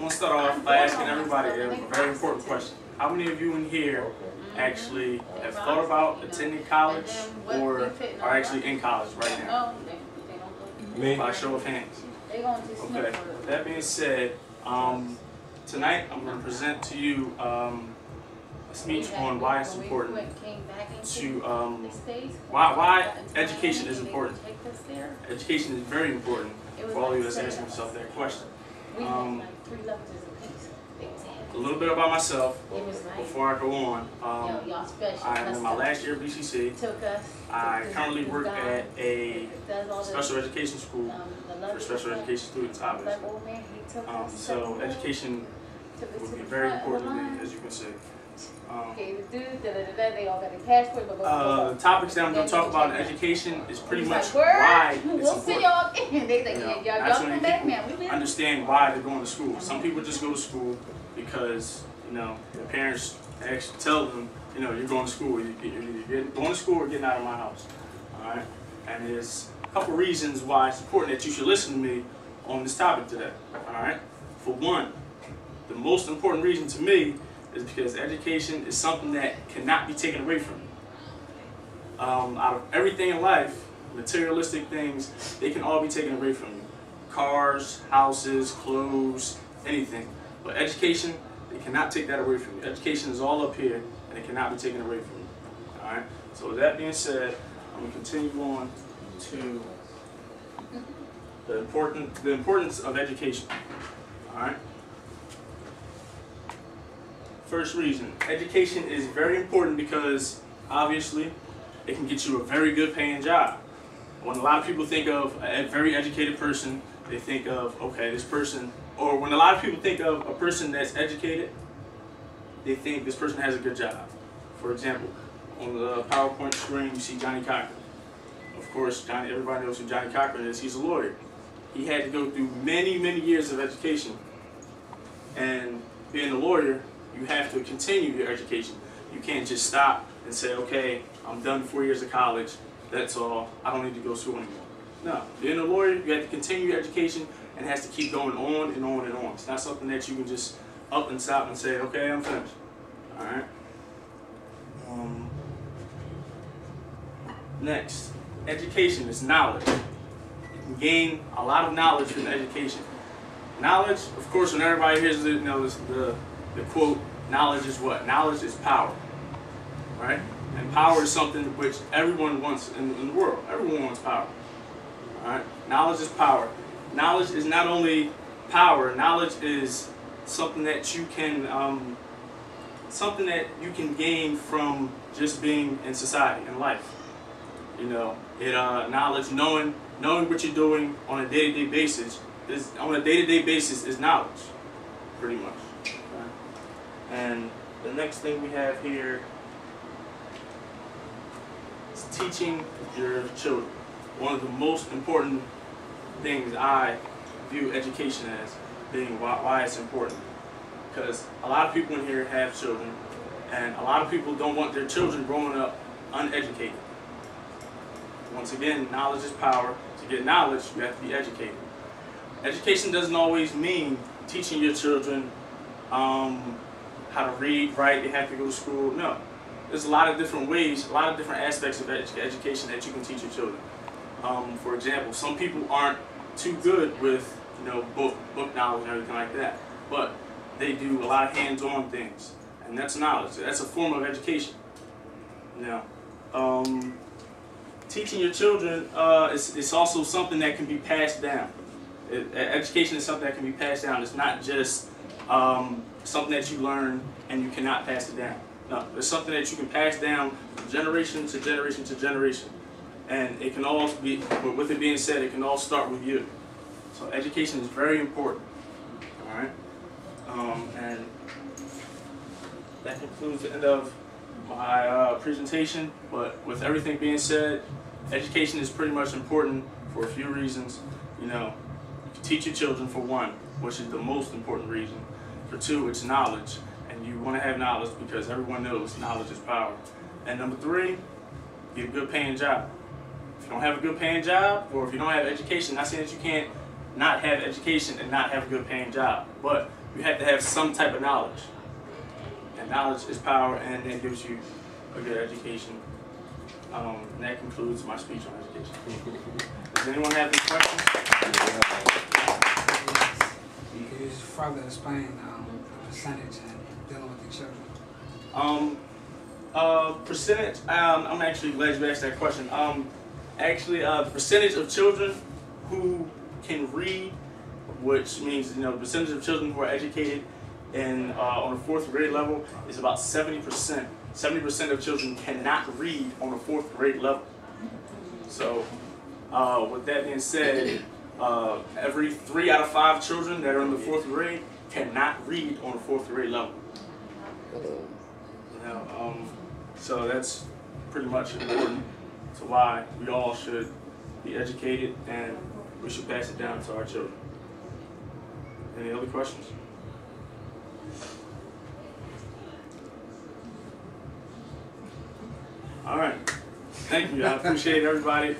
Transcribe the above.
going to start off by asking everybody a very important question. How many of you in here actually have thought about attending college or are actually in college right now? Me. By show of hands. Okay. That being said, tonight I'm going to present to you a speech on why it's important to why education is important. Education is very important for all of you that's asking yourself that question. A little bit about myself before I go on. I'm in my last year of BCC. I currently work at a special education school for special education students, obviously. So education would be very important to me, as you can see. The topics that I'm going to talk about in education is pretty much why it's important. That's when people understand why they're going to school. Some people just go to school because, their parents actually tell them, you're going to school. You're going to school or getting out of my house. All right? And there's a couple reasons why it's important that you should listen to me on this topic today. All right? For one, the most important reason to me is because education is something that cannot be taken away from you. Out of everything in life, materialistic things, they can all be taken away from you. Cars, houses, clothes, anything. But education, they cannot take that away from you. Education is all up here, and it cannot be taken away from you. All right? So with that being said, I'm going to continue on to the importance of education. All right? First reason, education is very important because, obviously, it can get you a very good paying job. When a lot of people think of a very educated person, they think of, okay, this person, or when a lot of people think of a person that's educated, they think this person has a good job. For example, on the PowerPoint screen, you see Johnny Cochran. Of course, everybody knows who Johnny Cochran is. He's a lawyer. He had to go through many, many years of education. And being a lawyer, you have to continue your education. You can't just stop and say, okay, I'm done 4 years of college, that's all, I don't need to go to school anymore. No, being a lawyer, you have to continue your education and it has to keep going on and on and on. It's not something that you can just up and stop and say, okay, I'm finished. All right? Next, education is knowledge. You can gain a lot of knowledge from education. Knowledge, of course, when everybody hears it, the quote, knowledge is what? Knowledge is power, right? And power is something which everyone wants in the world. Everyone wants power, all right? Knowledge is power. Knowledge is not only power. Knowledge is something that you can, gain from just being in society, in life. Knowledge, knowing what you're doing on a day-to-day basis is knowledge, pretty much. And the next thing we have here is teaching your children. One of the most important things I view education as being why it's important. Because a lot of people in here have children, and a lot of people don't want their children growing up uneducated. Once again, knowledge is power. To get knowledge, you have to be educated. Education doesn't always mean teaching your children how to read, write, they have to go to school. No. There's a lot of different ways, a lot of different aspects of education that you can teach your children. For example, some people aren't too good with book knowledge and everything like that, but they do a lot of hands-on things, and that's knowledge. That's a form of education. Teaching your children is also something that can be passed down. Education is something that can be passed down. It's not just something that you learn and you cannot pass it down. No, it's something that you can pass down from generation to generation to generation. And it can all be, but with it being said, it can all start with you. So education is very important. All right? And that concludes the end of my presentation. But with everything being said, education is pretty much important for a few reasons. You teach your children, for one, which is the most important reason. For two, it's knowledge, and you want to have knowledge because everyone knows knowledge is power. And number three, get a good paying job. If you don't have a good paying job, or if you don't have education, not saying that you can't not have education and not have a good paying job, but you have to have some type of knowledge. And knowledge is power, and it gives you a good education. And that concludes my speech on education. Does anyone have any questions? Can you just further explain the percentage and dealing with the children? Percentage, I'm actually glad you asked that question. The percentage of children who can read, which means, the percentage of children who are educated in on the 4th grade level is about 70%. 70% of children cannot read on the 4th grade level. So, with that being said, every 3 out of 5 children that are in the 4th grade cannot read on the 4th grade level. So that's pretty much important to why we all should be educated and we should pass it down to our children. Any other questions? All right. Thank you. I appreciate everybody.